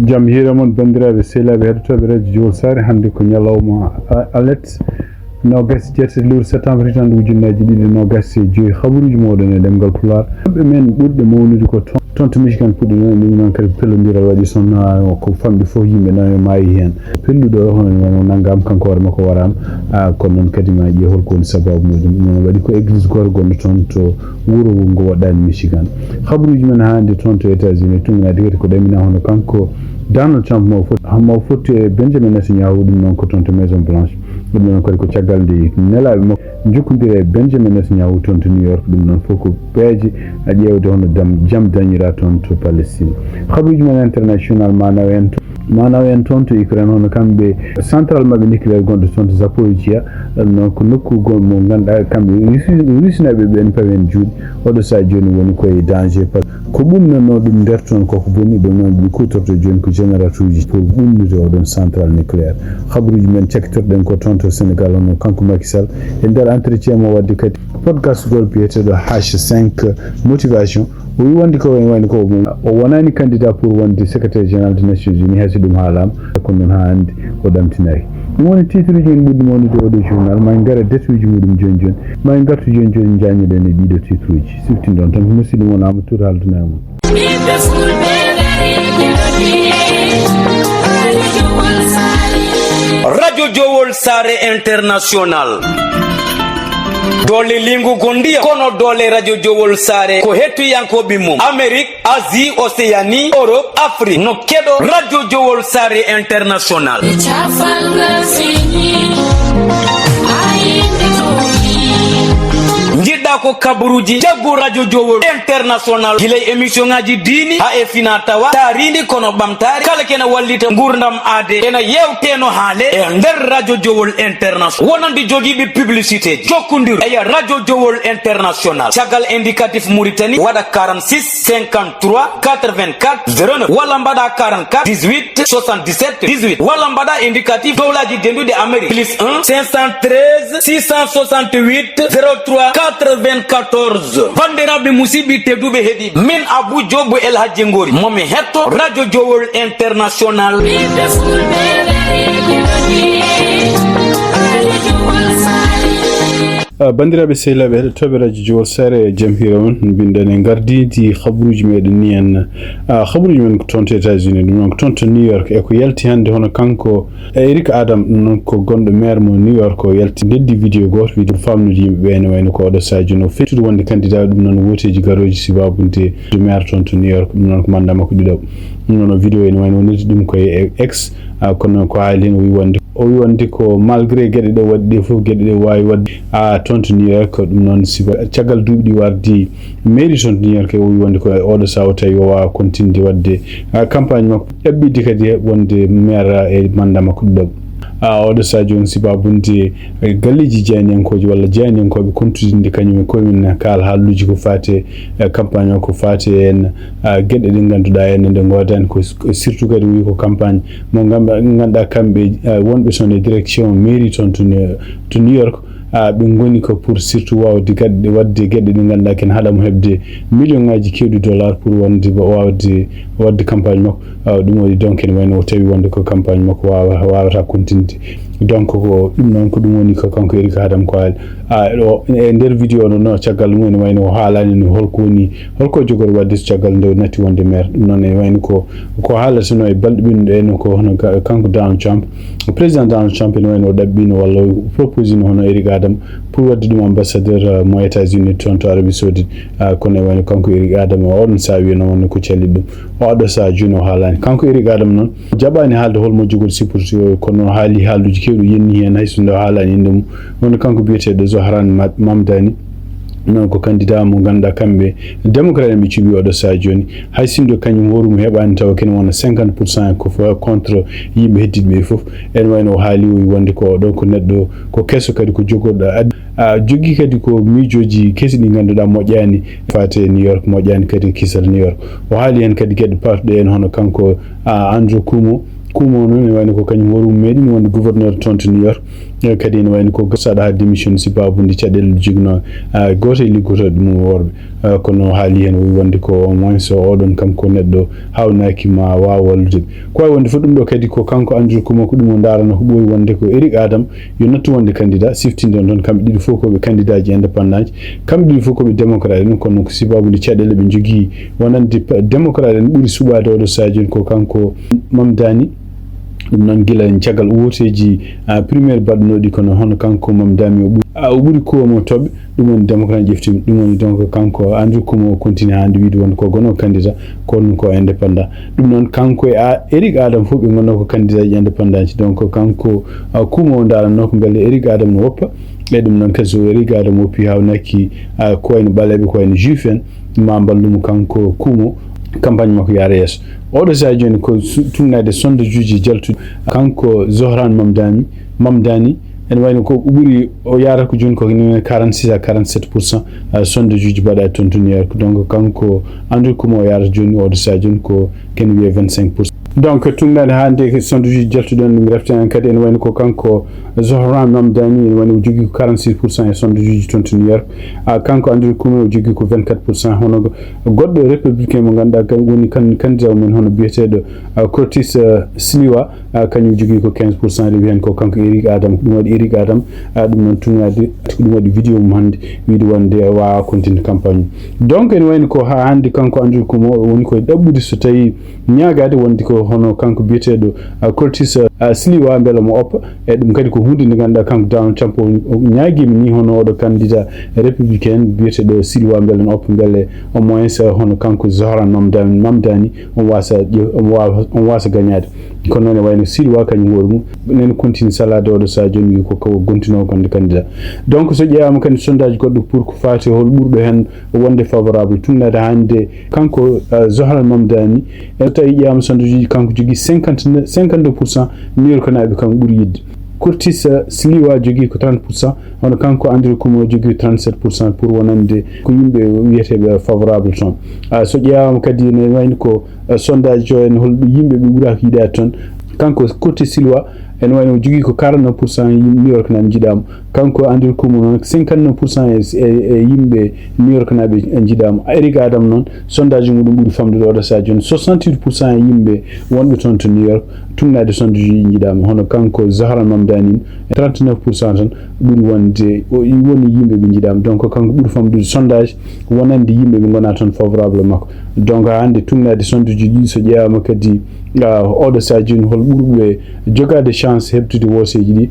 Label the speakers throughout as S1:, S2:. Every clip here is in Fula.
S1: jam hiramon bandiraɓe sehlaɓe heɗotoɓe radio Jowol Sare hande ko ñalawma alet nogas jettati lewru septembre hitande ujunnaji ɗiɗi nogas e joyi habaruji moɗon e ɗemgal Pulaar ɓe men ɓurɗe mawnude ko toon to Michigan puɗɗi ɗum noon kadi pellodiral waɗi son ko famɗi fof yimɓe nane maayi hen pelluɗo hono naggam kanko hoore makko warama kono noon kadi ma ƴeew holko woni sababu muɗum ɗum waɗi ko église goto gonɗo toon to wuuro ngo waɗani Michigan habaruji men hande toon to États-Unis tumminade kadi ko ɗamina hono kanko Donald Trump mo fotti e Benjamin Netanyahu ɗum noon ko toon to Maison Blanche ɗum noon kadi ko caggal nde nelaɓe makko jokkodiri e Benjamin Netanyahu toon to New York ɗum noon fof ko peeje a ƴeewde hono jam dañira toon to Palestine habaruji men international manaw en toon to Ukraine hono kamɓe central maɓɓe nucléaire gonɗo toon to Zaporizhia ɗum noon ko nokku mo ganduɗa kamɓe rusinaɓe ɓen pawen juuɗe oɗo sa joni woni koye danger ko ɓumnanno ɗum nder toon koko bonni ɗum noon ɗum kutorto joni ko générateur uji pour ɓumnude oɗon central nucléaire habaruji men cekkitorɗen ko toon to Sénégal hono kanko Macky Sall e nder entretien mo wadde kadi podcast gol biyeteɗo H5 motivation o wi wonde ko wayno ko o wonani candidat pour wonde secrétaire général des Nations Unies hayso ɗum haalama kono noon ha andi o ɗamtinaki ɗum woni titre uji en ɓurɗi mawnude oɗo journal ma en gara détail uji muɗum joni joni ma en gartu joni joni jañoɗen e ɗiɗo titre uji siftin ɗon tan ko musidɗo mon Amadou Tour haalduna e mon
S2: Radio Jowol Sare International dole lingu gondia kono dole Radio Jowol Sare ko hettuyankoɓe mum Amérique, Asie, Océanie, Europe, Afrique no keɗo Radio Jowol Sare International jiɗɗa ko kabaruji jaggu Radio Jowol International gilay émission ngaji dini ha e fina tawa tarini kono ɓamtare kala kena wallita gurdam aade ena yewteno haale e nder Radio Jowol International wonande jogiiɓe publicité ji jokkodir eya Radio Jowol International caggal indicatif Mauritanie waɗa 46 53 84 09 walla mbaɗa 44 18 77 18 walla mbaɗa indicatif dowlaji dendude Amérique plus 1 513 668 03 94 bandiraɓe musidɓe tedduɓe heeɗi min Abou Diobo El Hadji Ngori momi hetto Radio Jowol International
S1: bandiraɓe sehlaɓe heɗotoɓe radio Jowol Sare e jaam hira on binden e gardidi habaruji meɗen ni en habaruji men ko toon to États-Unis ɗum noon ko toon to New York e ko yalti hande hono kanko Eric Adam ɗum noon ko gonɗo maire mo New York o yalti deddi vidéo goto vidéo famnude yimɓeɓe ene wayno ko oɗo sadio no fettude wonde candidat ɗum noon woteji garoji sibabunde de maire toon to New York ɗum noon ko mandama ko ɗiɗaɓ ɗum noon o vidéo ene wayno noddi ɗum koye X kono noon ko haali hen o wi wonde ko malgré gueɗe ɗe waɗi ɗe fof gueɗe ɗe wawi wadde toon to New York ɗum noon siba caggal duuɓi ɗi wardi mairie toon to New York o wi wonde ko oɗo sawo tawi o wawa continue wadde campagne makko ɗaɓɓidde kadi wonde maire e manda makko ɗiɗaɓ oɗo sadio on sibabunde galleji jeyaniyankoji walla jeyaniyankoɓe kontudinde kañum e koyemen kaala haalluji ko fate campagne o ko fate en gueɗe ɗe ganduɗa enne nde godani ko surtout kadi wi ko campagne mo ganduɗa kamɓe wonɓe toon e direction mairie toon to New York ɓe goni ko pour surtout wawde wadde gueɗe ɗe ganduɗa ken haɗamo heɓde million ngaji kewɗi dollar pour wadde campagne makko ɗum waɗi donc ene wayno o tawi wonde ko campagne makko wawata continde donc ko ɗum noon ko ɗum woni ko kanko Eric Adam ko haali e nder vidéo no caggal mum ene wayno o haalani no holko jogori wadde so caggal nde natti wonde maire ɗum noon ene wayno ko haalatano e balɗe ɓinnuɗe eno ko hono kanko Donald Trump président Donald Trump ene wayno o ɗaɓɓino walla o propose no hono Eric Adam pour wadde ɗum ambassadeur mo États-Unis toon to Arabie Saoudite kono e wayno kanko Eric Adam o oɗon sa wiyano wonno ko calli ɗum oɗo sa joni o haalani kanko Eric Adam noon jaɓani haalde holmo jogori sipporti kono haali haalluji kewɗi yenni hen hayso nde haalani inde mum wonno kanko biyeteɗo Zohran Mamdani non ko candidat mo ganduɗa kamɓe démocrate ɓe cuɓi oɗo sa joni hay sindo kañum horumo heɓani tawa ken wona 50% ko contre yimɓe heddiɓe ɓe foof en wayno o haali o wonde ko ɗon ko neɗɗo ko kesso kadi ko jogoɗo jogui kadi ko miijoji kesi ɗi ganduɗa moƴƴani fate New York moƴƴani kadi kisal New York o haali hen kadi gueɗe parɗe en hono kanko Andrew Cuomo kumo non e wayno ko kañum worum meɗi wonde gouverneur tonto New York kadi ene wayno ko saɗa ha démission si babude caɗele jigno goto e liggotoɗe ɗum worɓe kono haali hen wonde ko au moins so oɗon kam ko neɗɗo hawnaki ma wawa wallude ko wawi wonde fof ɗum ɗo kadi ko kanko Andrew Cuomo ko ɗum o darano ko ɓooyi wonde ko Eric Adam yo nattu wonde candidat siftinde on ɗon kamɓe ɗiɗi fof koɓe candidat ji indépendant ji kamɓe ɗiɗi fof koɓe démocrate en kono ko sibabude caɗele ɓe jogui wonande démocrate en ɓuuri suɓade oɗo sadio ko kanko Mamdani ɗum noon gila caggal woteji primaire baɗnoɗi kono hono kanko Mamdani o ɓuuri Cuomo toɓɓe ɗum woni démocrate ƴeftimi ɗum woni donc kanko Andrew Cuomo continue hande wiide wonde ko gono candidat kono ko indépendant ɗum noon kanko e Eric Adam fof ɓe gonno ko candidat ji indépendant ji donc kanko Cuomo o darano ko beele Eric Adam no woppa e ɗum noon kadi so Eric Adam woppi hawnaki ko wayno ɓaleɓe ko wayno juif en ma ballumo kanko Cuomo campagne makko yaara yeeso oɗo sa joni ko tunnade sonde juuji jaltuɗi kanko Zohran Mamdani ene wayno ko ɓuuri o yarata ko joni ko 46 à 47% sonde juuji mbaɗa toon to New York donc kanko Andrew Cuomo o yarata joni oɗo sa joni ko ken wiye 25%. donc tunnade hande sonde juuji jaltuɗon ɗum reften kadi ene wayno ko kanko Zohran Mamdani ene wayno o jogui ko 46% e sonde juuji toon to New York kanko Andrew Cuomo o jogui ko 24%. hono goɗɗo républicain mo ganduɗa woni candidat men hono biyeteɗo Curtis Sliwa kañum jogui ko 15% rewi hen ko kanko Eric Adam ɗum waɗi Eric Adam ɗum noon tunnade ko ɗum waɗi vidéo mum hande wiide wonde wawa continue campagne donc ene wayno ko ha hande kanko Andrew Cuomo woni koye ɗaɓɓude so tawi ñagade wonde ko hono kanko biyeteɗo Curtis Sliwa beele mo oppa e ɗum kadi ko hunde nde ganduɗa kanko Donald Trump o ñaguima ni hono oɗo candidat républicain biyeteɗo Sliwa beele no oppa beele au moins hono kanko Zohran Mamdani on wasa gagnade kono noon e wayno Sliwa kañum hoore mum nene continue salade oɗo sa joni wi ko gontino gonde candidat donc so ƴeewama kadi sondage goɗɗo pour ko fati hol ɓurɗo hen wonde favorable tunnade hande kanko Zohran Mamdani e tawi ƴeewama sondage uji kanko jogui 52% New York naɓe kanko ɓuuri yidde Curtis Sliwa jogui ko 30% hono kanko Andrew Cuomo jogui 37% pour wonande ko yimɓe wiyeteɓe favorable toon so ƴeewama kadi ne wayno ko sondage o en holɓe yimɓe ɓe ɓuuraka yiɗade toon kanko Curtis Sliwa ene wayno jogui ko 49% New York naɓe jiiɗamo kanko Andrew Cuomo noon 59% e yimɓe New York naɓe jiiɗamo Eric Adam noon sondage muɗum ɓuuri famdude oɗo sa joni 68% e yimɓe wonɓe toon to New York tunnade sondage uji jiiɗamo hono kanko Zohran Mamdani 39% tan ɓuuri wonde woni yimɓe ɓe jiiɗamo donc kanko ɓuuri famdude sondage wonande yimɓe ɓe gona toon favorable makko donc hande tunnade sondage uji ɗi so ƴeewama kadi oɗo sa joni hol ɓurɓe jogade chance heɓtude woseji ɗi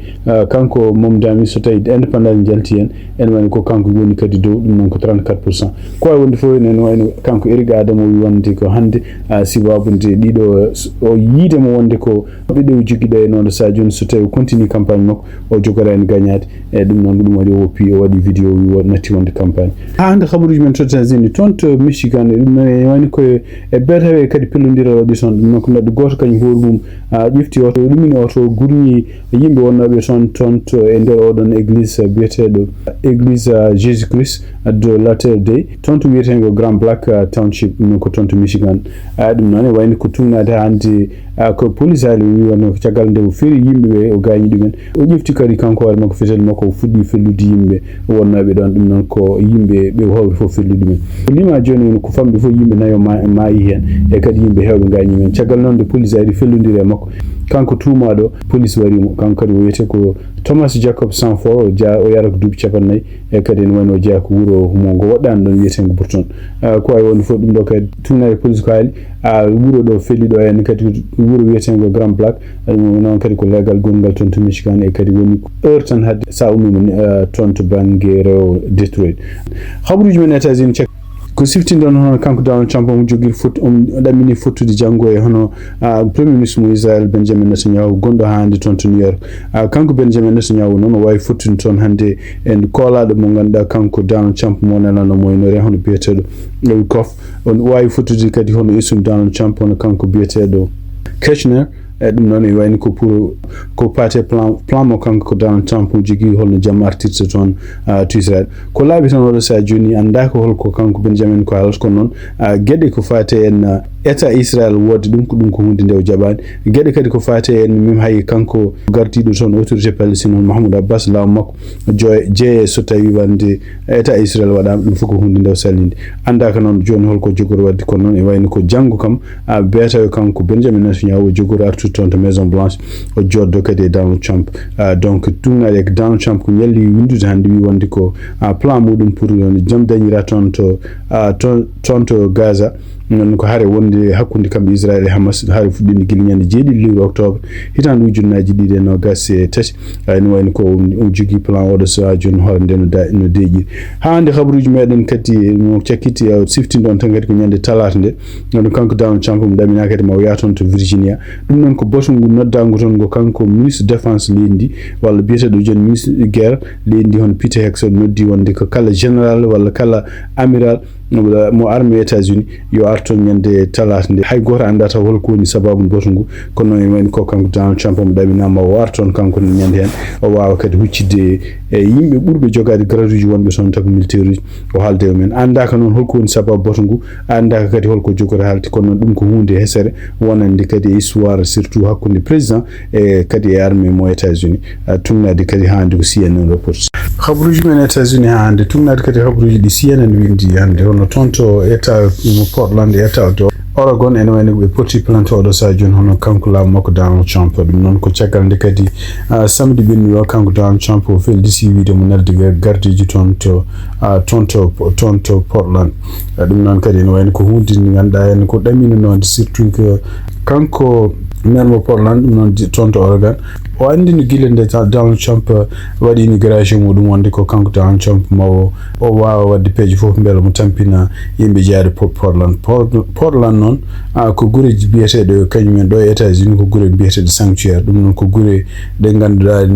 S1: kanko Mamdani so tawi indépendant jalti hen ene wayno ko kanko woni kadi dow ɗum noon ko 34% ko wawi wonde fof ene wayno kanko Eric Adam o wi wonde ko hande sibabude ɗiɗo o yiidemo wonde ko ɓeɗo joguiɗo e noon sa joni so tawi continue campagne makko o jogora en gagnade e ɗum noon ɗum waɗi o woppi o waɗi vidéo wi natti wonde campagne hande habaruji men to États-Unis toon to Michigan ɗum noon e wayno koye betawe kadi pellodiral waɗi toon ɗum noon ko neɗɗo goto kañum hoore mum ƴefti oto ɗumini oto gurñi yimɓe wonnoɓe toon to e nder oɗon église biyeteɗo église Jésus Christ de Latter-day toon to wiyetego Grand Black Township ɗum ko toon to Michigan ɗum noon e wayno ko tunnade hande ko police ali wi wonno caggal nde o feeri yimɓeɓe o gañi ɗumen o ƴefti kadi kanko hoore makko fetel makko o fuɗɗi fellude yimɓe wonnoɓe ɗon ɗum noon ko yimɓe ɓe hawri fof fellude ɗumen lima joni ko famɗi fof yimɓe nayo maayi hen e kadi yimɓe hewɓe gañi men caggal noon de police ari fellodiri e makko kanko tumaɗo police warimo kanko kadi o wiyete ko Thomas Jacob Sanford o yara ko duuɓi 40 e kadi en wayno jeeya ko wuuro humo ngo woɗɗani ɗon wiyetego Burton ko wawi wonde fof ɗum ɗo kadi tunnade police ko haali wuuro ɗo felliɗo en kadi wuuro wiyetego Grand Black ɗum noon kadi ko legal gongal toon to Michigan e kadi woni heure tan hadde sa ummima toon to banggue rewo Detroit habaruji men États-Unis ko siftindon hono kanko Donald Trump mo jogui ɗammini fottude janggo e hono premier ministre mo Israel Benjamin Netanyahu gonɗo hande toon to New York kanko Benjamin Netanyahu noon o wawi fottude toon hande en koolaɗo mo ganduɗa kanko Donald Trump mo nanano moynore hono biyeteɗo Kof on wawi fottude kadi hono isum Donald Trump hono kanko biyeteɗo Kushner ɗum noon e wayni ko pour ko paate plan mo kanko ko Donald Trump jogui holno jamma artirta toon to Israel ko laaɓi tan oɗo sa joni anda ko holko kanko Benjamin ko haalata ko noon gueɗe ko fate en eta Israel wodi dum ko hunde ndew jabani gede kadi ko faate en mim hay kanko gardido ton autorité palestinienne Mahmoud Abbas law makko je so tawi wande eta Israel wadam dum fuko hunde ndew salinde anda ka non joni holko jogor waddi ko non e wayno ko jango kam beta kanko Benjamin Netanyahu jogor artu ton to Maison Blanche o joddo kadi Donald Trump donc tungal ek Donald Trump ko nyalli windude hande wi wonde ko plan mudum pour jam dañira ton to Gaza non ko hare wonde hakkunde kambe Israel e Hamas hare fuddinde gili nyande jeedi lewru octobre hitan ujunnaji dide no gasse tati ni wayno ko jogi plan odo so jon horande no deji hande khabruji meden kati mo ciakiti siftin don tan kadi ko nyande talata nde non kanko Donald Trump mo damina kadi mo yaton to Virginia dum non ko bosungu noddango ton go kanko ministre défense lendi walla biyetedo jon ministre guerre lendi hon Peter Hexon noddi wonde ko kala général walla kala amiral mo armée États-Unis yo arton nyande talata nde hay goto andata holko woni sababu botungu kono en ko kanko Donald Trump mo dabina ma warton kanko nyande hen o wawa kadi huccide yimbe burbe jogade graduji wonbe son tak militaire o halde men anda ka non holko woni sababu botungu anda kadi holko jogore halti kono dum ko hunde hesere wonande kadi histoire surtout hakkunde président e kadi armée mo États-Unis tunnade kadi hande ko CNN report khabruji men États-Unis hande tunnade kadi khabruji di CNN windi hande hono tonto eta no Portland eta do Oregon en wani be poti planto odo sa jon hono kanko la mako Donald Trump dum non ko ciagalde kadi samedi bin yo kanko Donald Trump o fel disi video mo naldi gardiji tonto Portland dum non kadi en wani ko hundi ni ganda en ko damino non surtout que kanko mermo Portland dum non tonto Oregon o andi no gilende Donald Trump wadi immigration mudum wonde ko kanko Donald Trump mo o wawa wadde peji fof mbelo mo tampina yimbe jaade Portland non ko gure biyeteɗo kañumen ɗo e États-Unis ko gure biyeteɗo sanctuaire ɗum noon ko gure ɗe ganduɗa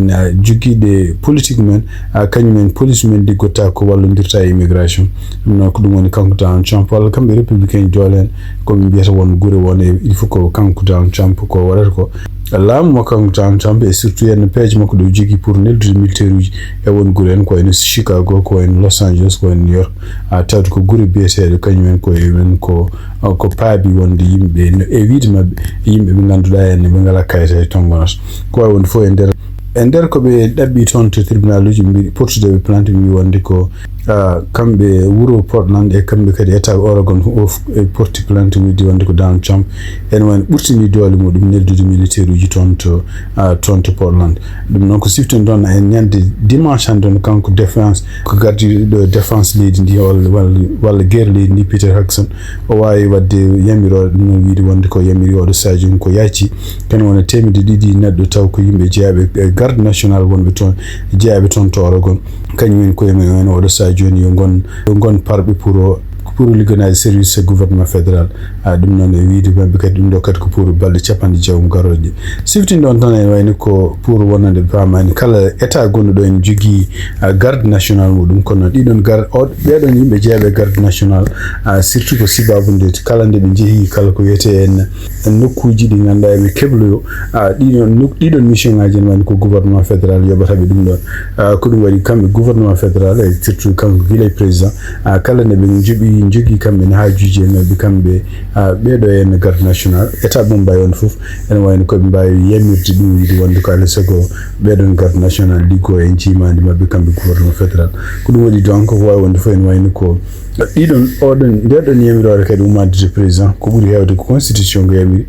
S1: jogiiɗe politique men kañumen police men liggotta ko wallodirta e immigration ɗum noon ko ɗum woni kanko Donald Trump walla kamɓe républicain joolen koɓe mbiyata won gure won e il faut ko kanko Donald Trump ko waɗata ko laamu makko Donald Trump e surtout yenn page makko ɗo jogi pour neldude militaire uji e won gure en ko en Chicago ko en Los Angeles ko en New York tawde ko gure biyeteɗo kañumen ko men ko paabi wonde yimɓe e wiide mabɓe yimɓe ɓe ganduɗa en ɓe ngala kayita e tongonas ko wawi wonde fof e nder ko ɓe ɗaɓɓi toon to tribunal uji mbiɗi portudeɓe plante mi wonde ko kamɓe wuro Portland e kamɓe kadi état Oregon e porti plante widdi wonde ko Donald Trump en wani ɓurtini doole muɗum neldude militaire uji toon to Portland ɗum noon ko siften ɗon en ñande dimanche hande on kanko défense ko gardiɗo défense leydi ndi walla guerre leydi ndi Peter Hexon o wawi wadde yamirore ɗum noon wiide wonde ko yamiri oɗo sadio ko yacci kene wona temedde ɗiɗi neɗɗo taw ko yimɓe jeeyaɓe garde national wonɓe toon jeeyaɓe toon to Oregon kañumen koye men oɗo sadio joni yo gon parɓe pour liggonade service gouvernement fédéral ɗum noon e wiide mabɓe kadi ɗum ɗo kadi ko pour balɗe capanɗe jeegom garoje siftin ɗon tan en wayni ko pour wonande pamani kala état gonɗo en jogui garde national muɗum kono ɗiɗon ɓeɗon yimɓe jeeyaɓe garde national surtout ko sibabude kala nde ɓe jeehi kala ko wiyete en nokkuji ɗi ganduɗa eɓe kebloyo ɗiɗon mission ngaji en wayni ko gouvernement fédéral yoɓataɓe ɗum ɗon ko ɗum waɗi kamɓe gouvernement fédéral e surtout kanko guila président kala nde ɓe jogui kamɓe ne haajuji e mabɓe kamɓe ɓeɗo en garde national état ɓe mbawi on foof ene wayno koɓe mbawi yamirde ɗum wiide wonde ko alay saago ɓeɗon garde national liggo e jimadi mabɓe kamɓe gouvernement fédéral ko ɗum waɗi donc ko wawi wonde fof en wayno ko ndeɗon yamirore kadi ummadde président ko ɓuuri hewde ko constitution ngo yamiri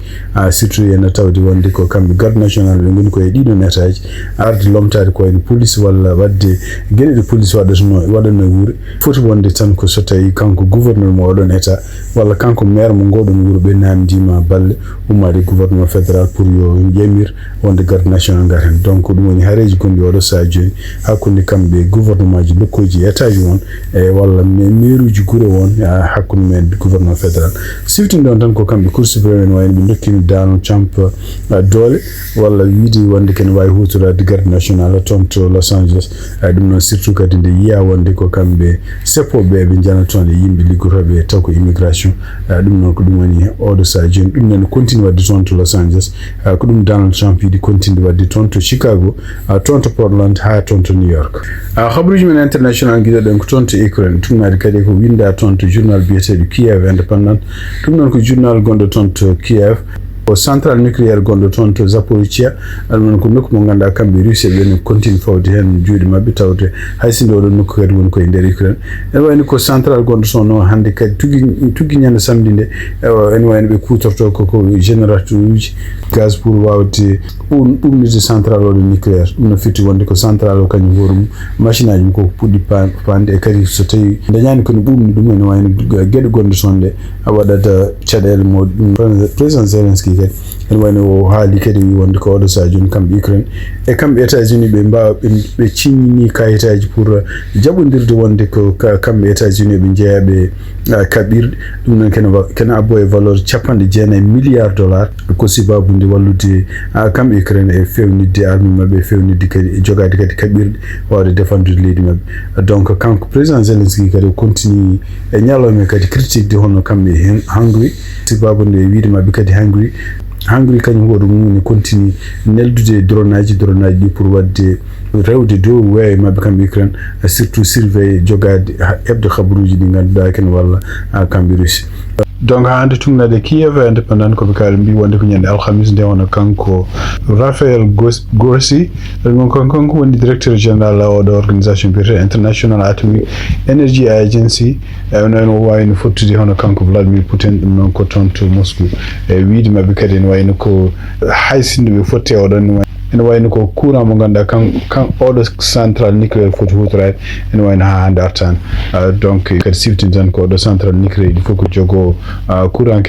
S1: surtout ena tawde wonde ko kamɓe garde national ɓe goni koye ɗiɗon état ji arde lomtade ko wayno police walla wadde gueɗe ɗe police waɗano wuure foti wonde tan ko so tawi kanko gouverneur mo oɗon état walla kanko maire mo ngoɗon wuuro ɓe namdima balle ummade gouvernement fédéral pour yo yamir wonde garde national ngar hen donc ɗum woni haareji gonɗi oɗo saha joni hakkude kamɓe gouvernement ji lokkuji état ji won e walla mairie ji gure won hakkude men gouvernement fédéral siftin ɗon tan ko kamɓe cour suprême en wayno ɓe dokkino Donald Trump doole walla wiide wonde kene wawi hutorade garde national toon to Los Angeles ɗum noon surtout kadi nde yiya wonde ko kamɓe seppoɓe ɓe jana toon e yimɓe liggotoɓe taw ko immigration ɗum noon ko ɗum woni oɗo saha joni ɗum nene continue wadde toon to Los Angeles ko ɗum Donald Trump yiɗi continue wadde toon to Chicago toon to Portland ha toon to New York habruji men international guiɗoɗen ko toon to Ukraine tumnade kadi ko winda toon to journal biyeteɗo Kiev Independent ɗum noon ko journal gonɗo toon to Kiev o central nucléaire gonɗo toon to Zaporizhia ɗum noon ko nokku mo ganduɗa kamɓe Russie ɓe continue fawde hen juuɗe mabɓe tawde haysinde oɗon nokku kadi woni koye nder Ukraine ene wayno ko central gonɗo toon noon hannde kadi tugui ñande samedi nde ene wayno ɓe kutorto koko générateur uji gaz pour wawde ɓumnide central oɗo nucléaire ɗum no firti wonde ko central o kañum hoore mum machine aji mum koko puɗɗi pande e kadi so tawi dañani kono ɓumni ɗum ene wayno gueɗe gonɗe toon nde waɗata caɗele mo président Zelensky kadi ene wayno o haali kadi wi wonde ko oɗo saha joni kamɓe Ukraine e kamɓe États-Unis ɓe mbawa ɓe ciññini kayitaji pour jaɓodirde wonde ko kamɓe États-Unis ɓe jeeyaɓe kaɓirɗe ɗum noon kene abbo e valeur $90 milliards ko sibabude wallude kamɓe Ukraine e fewnidde arme mabɓe e fewnidde kadi jogade kadi kaɓirɗe wawde défendude leydi mabɓe donc kanko président Zelensky kadi o continue e ñalawme kadi critique de hono kamɓe Hungary sibabude wiide mabɓe kadi Hungary kañum hoɗum mum ne continue neldude drone aji ɗi pour wadde rewde dow weeyo mabɓe kamɓe Ukraine surtout surveille jogade heɓde habaruji ɗi ganduɗa kene walla kamɓe Russie donc hande tumnade Kiev Independent koɓe kaali mbi wonde ko ñande alhamis nde wona kanko Rafael Grossi kanko woni directeur général oɗo organisation biyete International Atomic Energy Agency noon o wawino fottude hono kanko Vladimir Putin ɗum noon ko toon to Moscou e wiide mabɓe kadi ene wayno ko haysinde ɓe fotte oɗon ene wayno ko courant mo ganduɗa kan oɗo central nucléaire foti hutorade ene wayno ha hande artani donc kadi siftini tan ko oɗo central nucléaire il faut ko jogo courant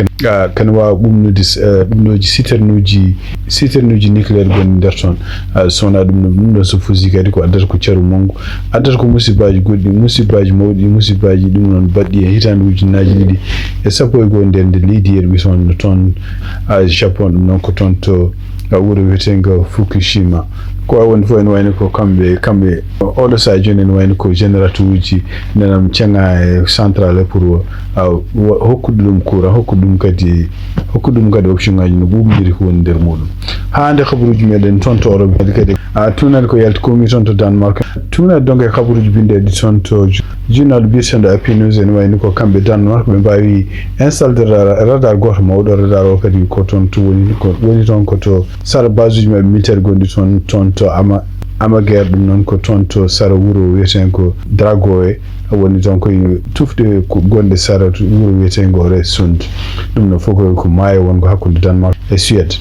S1: kene wawa ɓumnoji citernuji nucléaire gonɗi nder toon sowona ɗum ɗon so fusi kadi ko addata ko caru mawgu addata ko musibaji goɗɗi musibaji mawɗi musibaji ɗum noon baɗɗi e hitande ujunnaji ɗiɗi e sappo e goho nder nde leydi yerɓi toon toon Japon ɗum noon ko toon to wuro wiyetengo Fukushima ko woni fof ene wayno ko kamɓe oɗo saha joni ene wayno ko générateur uji nenam ceŋa e central pour hokkude ɗum courant hokkude ɗum kadi option ngaji no ɓuɓniri ko woni nder muɗum hande habaruji meɗen toon to Europe kadi tunade ko yalti komi toon to Danemark tunade donc e habaruji bindeɗi toon to journal biyeteɗo AP News ene wayno ko kamɓe Danemark ɓe mbawi installde radar goto mawɗo radar o kadi ko toon to woni toon ko to sara base uji mabɓe militaire gonɗi toon to Amaguer ɗum noon ko toon to sara wuro wiyeten ko Dragoe woni toon koye tufde gonɗe sara wuro wiyetengo Resund ɗum no fof ko maayo wongo hakkude Danemark e Suède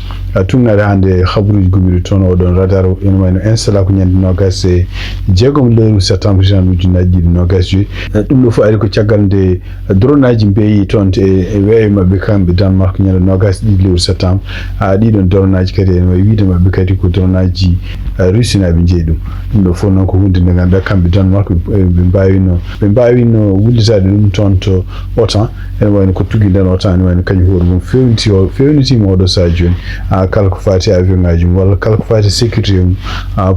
S1: tumnade hande habaruji gomiɗo toon oɗon radar ene wayno installa ko ñande 26 lewru septembre jan ujunnaji ɗiɗi 28 ɗum ɗo fof ari ko caggal nde drone aji mbeyi toon e weeyo mabɓe kamɓe Danemark ñande 22 lewru septembre ɗiɗon drone aji kadi ene wawi wiide mabɓe kadi ko drone aji Russie naɓe jeeyi ɗum ɗo fof noon ko hunde nde ganduɗa kamɓe Danemark ɓe mbawino wullitade ɗum toon to OTAN ene wayno ko tugui nden OTAN ene wayno kañum hoore mum fewnitima oɗo saha joni kala ko fati avion ngaji mum walla kala ko fati sécurité mum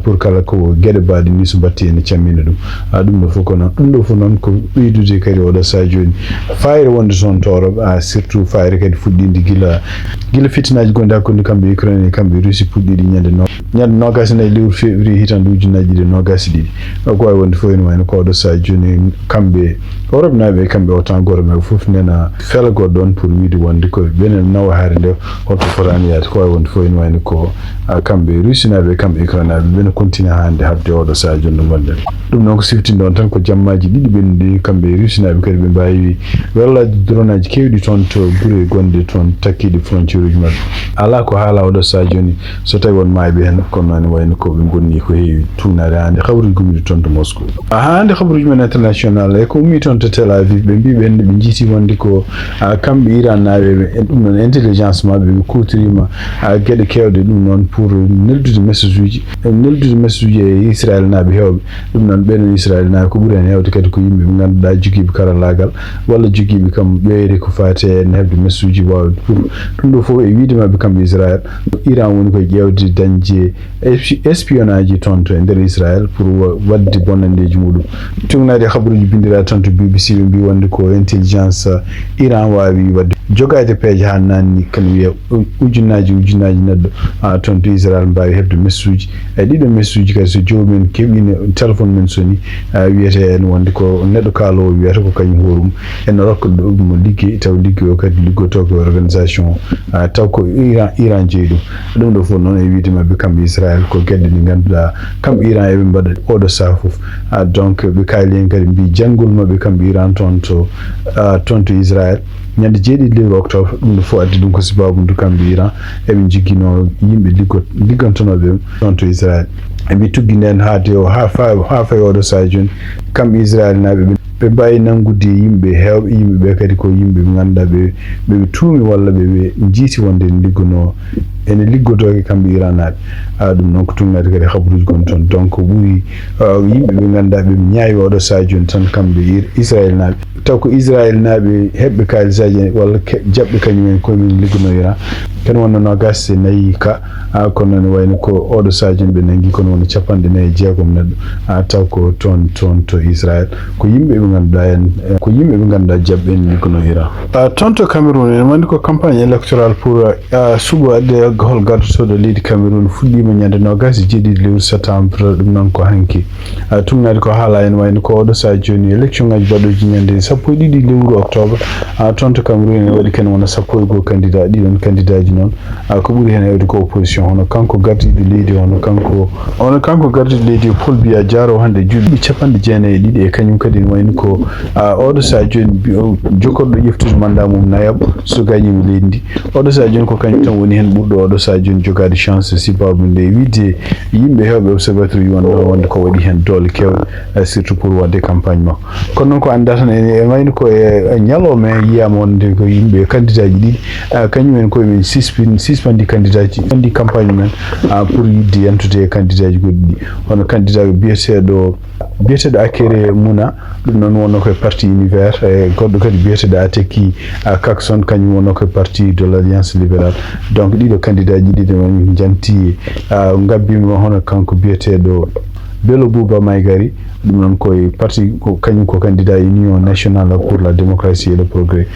S1: pour kala ko gueɗe mbaɗe ni so batti ene cammina ɗum ɗo fof ko noon ɗum ɗo fof noon ko ɓeydude kadi oɗo saha joni fayre wonde toon to Europe surtout fayre kadi fuɗɗinde gila fitinaji gonɗe hakkude kamɓe Ukraine e kamɓe Russie puɗɗiɗi ñande 24 lewru février hitande ujunnaji ɗiɗi 22 ko wawi wonde fof ene wayno ko oɗo saha joni kamɓe Europe naɓe e kamɓe OTAN goto maɓe fof nena felgo ɗon pour wiide wonde ko ɓenen nawa haare nde holto fotani yaade ko wawi wonde fof ene wayno ko kamɓe Russie naɓe e kamɓe Ukraine naɓe ɓene continue hande habde oɗo saha joni no gonɗen ɗum noon ko siftinde on tan ko jammaji ɗiɗi ɓennuɗi kamɓe Russie naɓe kadi ɓe mbawi wellade drone aji kewɗi toon to guure gonɗe toon takkiɗe frontiére uji mabɓe ala ko haala oɗo saha joni so tawi won mayɓe hen kono ene wayno ko ɓe bonni ko heewi tunade hande habaruji gomiɗo toon to Moscou hande habaruji men international e ko ummi toon to Tel Aviv ɓe mbi ɓe jiiti wonde ko kamɓe Iran naɓe ɗum noon intelligence mabɓe ɓe kutorima gueɗe kewɗe ɗum noon pour neldude message uji e Israël naɓe hewɓe ɗum noon ɓeɗon Israël naɓe ko ɓuuri hen hewde kadi ko yimɓe ɓe ganduɗa joguiɓe karallagal walla joguiɓe kam ɓeyde ko fati en hebde message uji wawde pour ɗum ɗo fof e wiide mabɓe kamɓe Israël Iran woni koye ƴewde dañde espionnage gonɗi toon to e nder Israel pour wadde bonnandeji muɗum tugnade habaruji bindira toon to BBC ɓe mbi wonde ko intelligence Iran wawi wadde jogade peeje ha nanni kan wiya ujunnaji neɗɗo toon to Israel mbawi hebde message e ɗiɗo message kadi so jomumen keɓino téléphone men soni wiyete en wonde ko neɗɗo kaalowo wiyata ko kañum horum ene rokka ɗum ligguey taw ligguey o kadi liggoto ko organisation taw ko Iran jeeyi ɗum ɗo fof noon e wiide mabɓe kamɓe Israel ko gueɗe ɗe ganduɗa kamɓe Iran eɓe mbaɗa oɗo saaha foof donc ɓe kaali hen kadi mbi janggol mabɓe kamɓe Iran toon to Israel ñande 7 lewru octobre ɗum ɗo fof addi ɗum ko sababu ndu kamɓe Iran eɓe jiguino yimɓe liggantonoɓe toon to Israel eɓe tuggi nden haade o ha fayi oɗo saaha joni kamɓe Israel naɓe ɓe mbawi nangude yimɓe hewɓe yimɓeɓe kadi ko yimɓe ɓe ganduɗa ɓe tuumi walla ɓe jiiti wonde ene liggotoke kamɓe Iran naɓe ɗum noon ko tugnade kadi habaruji gon toon donc ɓuuri yimɓe ɓe ganduɗa ɓe ñaawi oɗo saaha joni tan kamɓe Israel naɓe taw ko Israel naɓe heɓɓe kalisaji walla jaɓɓe kañumen koyemen liggono Iran kene wonno nogas e nayyi ka kono ne wayno ko oɗo saaha joni ɓe nanggui kono wonno 46 neɗɗo taw ko toon to Israel ko yimɓe ɓe ganduɗa en ko yimɓe ɓe ganduɗa jaɓɓe en liggono Iran toon to Cameroun en wandi ko campagne électorale pour suɓo adde hol gardotoɗo leydi Cameroun fuɗɗima ñande nogas e 7 lewru septembre ɗum noon ko hanki tugnade ko haala en wayno ko oɗo saaha joni élection ngaji baɗoji ñande 12 lewru octobre toon to Cameroun en waɗi ken wona 11 candidat ɗiɗon candidat ji noon ko ɓuuri hen hewde ko opposition hono kanko gardiɗo leydi hono kanko gardiɗo leydi Paul Biya Diaro hande juuɗe 92 e kañum kadi ne wayno ko oɗo saaha joni jokkorɗo ƴeftude mandat mum nayab so gañima leydi ndi oɗo saaha joni ko kañum tan woni hen ɓurɗo oɗo saaha joni jogade chance sibabu nde wiide yimɓe hewɓe observatoire wi wonde ko waɗi hen doole kewɗe surtout pour wadde campagne makko kono noon ko anda tan e wayno ko e ñalawma yiyama wonde ko yimɓe candidat ji ɗiɗi kañumen koyemen sispandi candidat ji andi campagne men pour yidde yantude e candidat ji goɗɗi ɗi hono candidat biyeteɗo Akere Mouna ɗum noon wonno koye parti univers e goɗɗo kadi biyeteɗo Ateki Kakson kañum wonno koye parti de l'Alliance libérale donc ɗiɗo candidat ji ɗiɗi woni janti gabbima hono kanko biyeteɗo Bello Bouba Maigari ɗum noon koye parti kañum ko candidat union nationale pour la démocratie et le progrès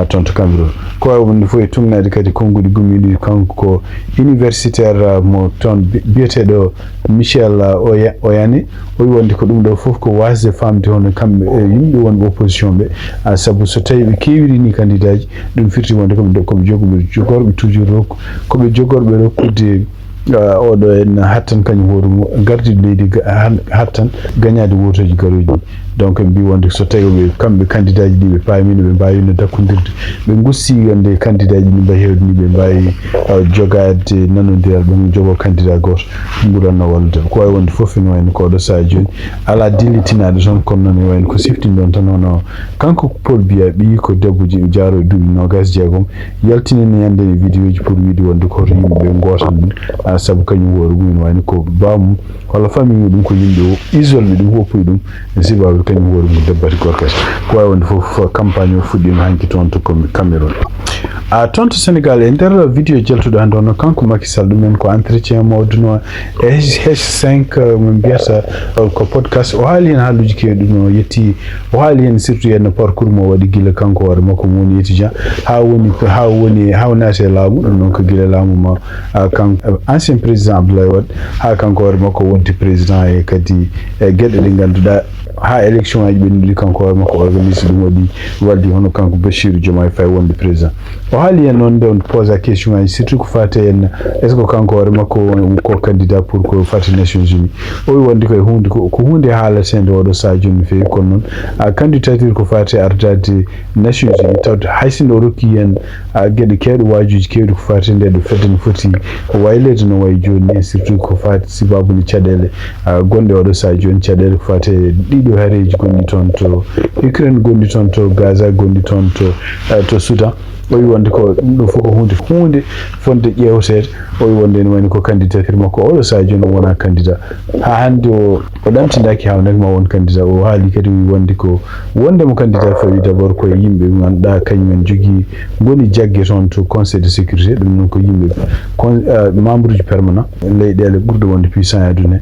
S1: toon to Cameroun ko wonde fof e tugnade kadi konguɗi gummiɗi kanko ko universitaire mo toon biyeteɗo Michel Oyane o wi wonde ko ɗum ɗo fof ko wasde famde hono kamɓe yimɓe wonɓe opposition ɓe saabu so tawi ɓe kewirini candidat ji ɗum firti wonde koɓe jogorɓe toujours koɓe jogorɓe rokkude oɗo en hattan kañum hoore gardiɗo leydi hattan gagnade wotoji garoji donc mbi wonde so tawi kamɓe candidat ji ɗi ɓe paamino ɓe mbawino dakkodirde ɓe gussi wonde candidat ji ɗi mbawi hewde ni ɓe mbawi jogade nanodiral ɓe jogo candidat goto ɓuranno wallude ko wawi wonde foof ene wayno ko oɗo saaha joni ala dillitinade toon kono noon e wayno ko siftin ɗon tan hono kanko Paul Biya ɓi ko debbo jaaro e duuɓi 26 yaltinini yande e vidéo ji pour wiide wonde koto yimɓeɓe gotan ɗum saabu kañum hoore mum ene wayno ko bamum walla famille muɗum ko yimɓe isolɓe ɗum hoppuy ɗum e sibaɓe kañum hoore mum debbati gorkata ko wawi wonde foof campagne o fuɗɗima hanki toon to Cameroun toon to Sénégal e nder vidéo jaltuɗo hande ono kanko Macky Sall ɗumen ko entretien mawduno e H5 mo mbiyata ko podcast o haali hen haaluji kewɗi no yetti o haali hen surtout henno parcours mo waɗi guila kanko hoore makko mo woni étudiant ha naati e laamu ɗum noon ko guila laamu ma kanko ancien président Abdoulaye Wade ha kanko hoore makko wonti président e kadi gueɗe ɗe ganduɗa ha élection aji ɓennuɗi kanko hoore makko organise ɗum waɗi waldi hono kanko Bassirou Diomaye Faye wonde président o haali hen noon nde on pose question aji surtout ko fate en est ce que kanko hoore makko ko candidat pour ko fate Nations Unies o wi wonde koye hunde ko hunde haaletede oɗo saaha joni no fewi kono noon candidature ko fate ardade Nations Unies tawde haysino o rokki hen gueɗe kewɗe wajuji kewɗi ko fate nde ɗo fedde no foti waylede no wayi joni e surtout ko fate sibabude caɗele gonɗe oɗo saaha joni caɗele ko fate ɗiɗo hareji gonɗi toon to Ukraine gonɗi toon to Gaza gonɗi toon to Soudan o wi wonde ko ɗum ɗo fof ko hunde fonde ƴewteede o wi wonde ne wayni ko candidature makko oɗo sadio no wona candidat ha hannde o ɗamtindaki hawnaki ma won candidat o haali kadi wi wonde ko wonde mo candidat fawi d' abord koye yimɓe ɓe ngannduɗa kañumen jogii ngoni jagge toon to conseil de sécurité ɗum noon ko yimɓe membre uji permanent leyɗele ɓurɗo wonde puissant e aduna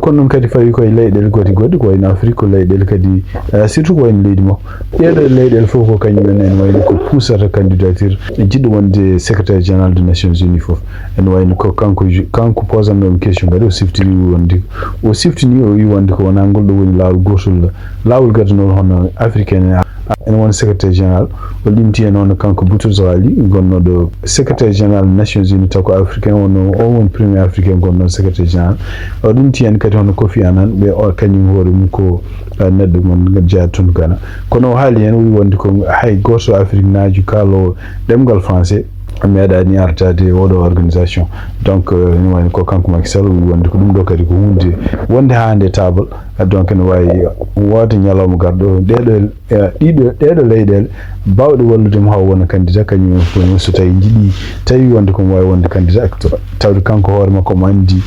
S1: kono noon kadi fawi koye leyɗele goɗɗe ko wayno afrique ko leyɗele kadi surtout ko wayno leydi makko ɗeɗo leyɗele fof ko kañumen en wayno ko puusata candidature jiɗɗo wonde secrétaire général des nations unies fof en wayno ko kanko posannoɓe question kadi o siftini wonde o siftini o wi wonde ko wona ngol ɗo woni laawol gotol laawol gadanoɗo hono africaine en woni secrétaire général o limti en on kanko Boutros Ali gonnoɗo secrétaire général nations unies taw ko africain o woni premier africain gonnoɗo secrétaire général o limti en kadi hono Kofi Annan ɓe kañum hoore mum ko neɗɗo mon jeeya toon Ghana kono o haali hen o wi wonde ko hay goto afrique naaju kaalowo ɗemgal français meeɗani artade oɗo organisation donc ne wayno ko kanko Macky Sall wi wonde ko ɗum ɗo kadi ko hunde wonde ha hande table donc ne wawi wooda ñalawma garɗo ɗeɗo leyɗele bawɗe walludemo ha wona candidat kañum en so tawi jiiɗi tawi wonde komo wawi wonde candidat tawde kanko hoore makko mo andi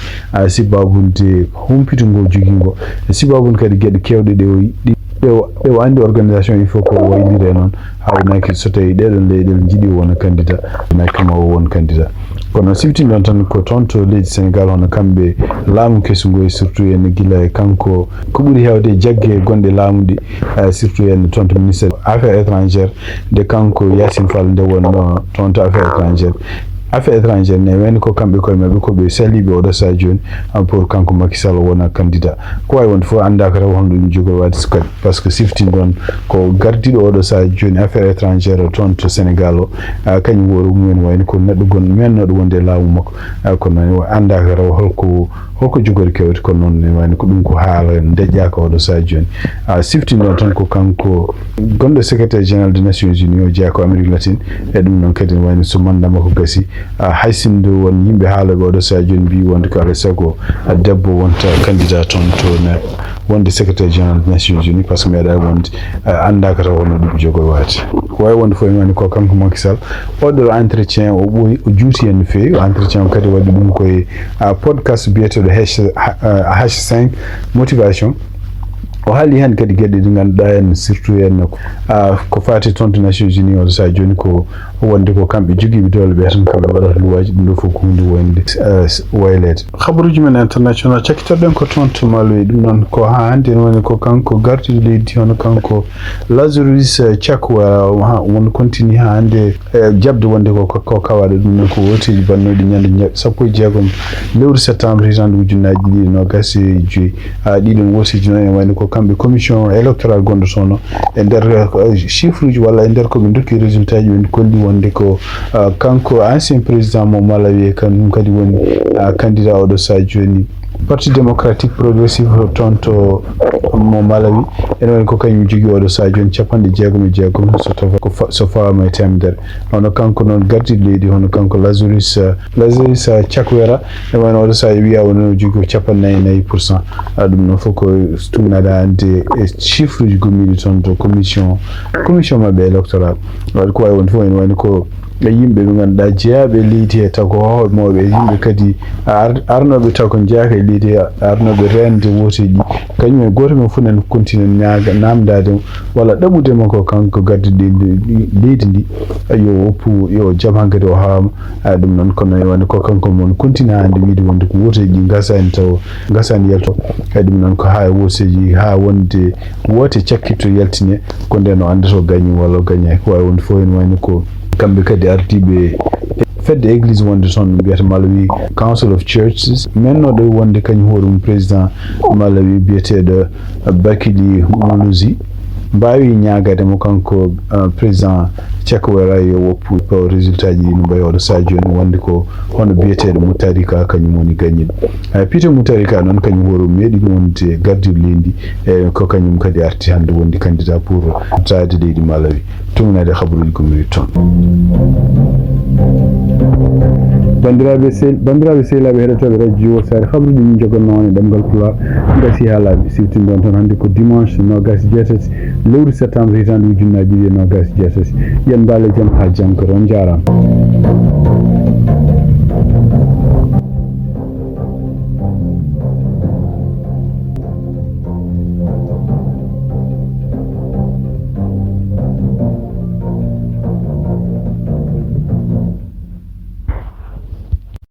S1: sibabunde humpitugol joguigo sibabunde kadi gueɗe kewɗe ɗe o andi organisation il faut ko waylire noon hawnaki so tawi ɗeɗon leyɗele jiiɗi o wona candidat nakima o won candidat kono siftini ɗon tan ko toon to leydi Sénégal hono kamɓe laamu kesugo e surtout ene gila e kanko ko ɓuuri hewde jagge gonɗe laamu ɗi surtout ene toon to ministére affaires étrangères nde kanko Yacine Fall nde wonno toon to affaires étrangères ne wayno ko kamɓe koye mabɓe koɓe saliɓe oɗo saha joni pour kanko Macky Sall wona candidat ko wawi wonde fof andaka taw hono ɗum jogori wadde kadi par ce que siftini ɗon ko gardiɗo oɗo saha joni affaires étrangères toon to Sénégal o kañum woro mumen wayno ko neɗɗo gonɗo mennoɗo wonde laamu makko kono andaka taw holko jogori kewde kono noon ne wayno ko ɗum ko haala deƴƴaka oɗo saha joni siftini ɗon tan ko kanko gonɗo secrétaire général des nations unies o jeeya ko Amérique latine e ɗum noon kadi ne wayno so mandama ko gasi haysinde won yimɓe haaloɓe oɗo saha joni mbi wonde ko alay saago debbo wonta candidat toon to wonde secrétaire général des nations unies par ce que meeɗa wonde andaka taw hono ɗum jogori waade ko wawi wonde fof en wani ko kanko Macky Sall oɗo entretien o ɓooyi o juuti hen no fewi entretien o kadi waɗi ɗum koye podcast biyeteɗo H5 motivation o haali hen kadi gueɗe ɗi ganduɗa hen surtout hen ko fati toon to nations unies oɗo saha joni ko wonde ko kamɓe joguiɓe dole ɓe tan kamɓe waɗata luwaji ɗum ɗo fof ko hunde wonde waylede habaruji men international cakkitoɗen ko toon to Malawi ɗum noon ko ha hande ne woni ko kanko gardiɗo leydi hono kanko Lazarus Chakwera won continue ha hande jabde wonde ko kawaɗo ɗum noon ko woteji bannoɗi ñande 16 lewru septembre hitande ujunnaji ɗiɗi nogas e joyyi ɗiɗon woteji noon en wayno ko kamɓe commission électoral gonɗo toon e nder chiffre uji walla e nder koɓe dokki résultat ji ɓe kolli wonde ko kanko ancien président mo Malawi kanum kadi woni candidat oɗo saha joni parti démocratique progressif toon to mo Malawi ene woni ko kañum jogui oɗo saha joni 66 so fawama e temedere hono kanko noon gardiɗo leydi hono kanko Lazarus Chakwera e wayno oɗo saha wiya wono jogui ko 44%. ɗum noon fof ko tumnade hande e chiffre uji gommiɗi toon to commission mabɓe électoral waɗi ko wawi wonde fof ene wayno ko yimɓe ɓe ganduɗa jeeyaɓe leydi he taw ko hohoɓe mawɓe e yimɓe kadi arnoɓe taw ko jeeyaka e leydi he arnoɓe rende woteji kañumen goto men fof nen continue namdade walla ɗaɓudema ko kanko gardiɗo leydi ndi yo woppu yo jaam hankkadi o hawama ɗum noon kono e wonde ko kanko mon continue hande wiide wonde ko woteji ɗi gasani yalto ɗum noon ko ha woteji ha wonde wote cakkitto yaltine ko nden o andata o gañi walla o gañaki ko wawi wonde fof en wayno ko kamɓe kadi ardiɓe fedde église wonde toon mbiyata Malawi Council of Churches mennoɗo wonde kañum hoɗum président Malawi biyeteɗo Bakili Muluzi mbawi ñagademo kanko président Chakwera yo woppu résultat ji no mbayi oɗo saha joni wonde ko hono biyeteɗo Mutharika kañum woni gañiɗo Peter Mutharika noon kañum hoɗum meeɗi wonde gardiɗo leydi e ko kañum kadi arti hande wonde candidat pour tade leydi Malawi tumnade habaruji gomiri toon bandiraɓe sehilaɓe heɗotoɓe radio sare habruji min jogonnowani ɗemgal pulaar gasi haalaɓe siftini ɗon toon hannde ko dimanche nogas jeetati lewru septembre hitande ujunnaji 2027 yen mbaale jaam ha jaam kadi on jarama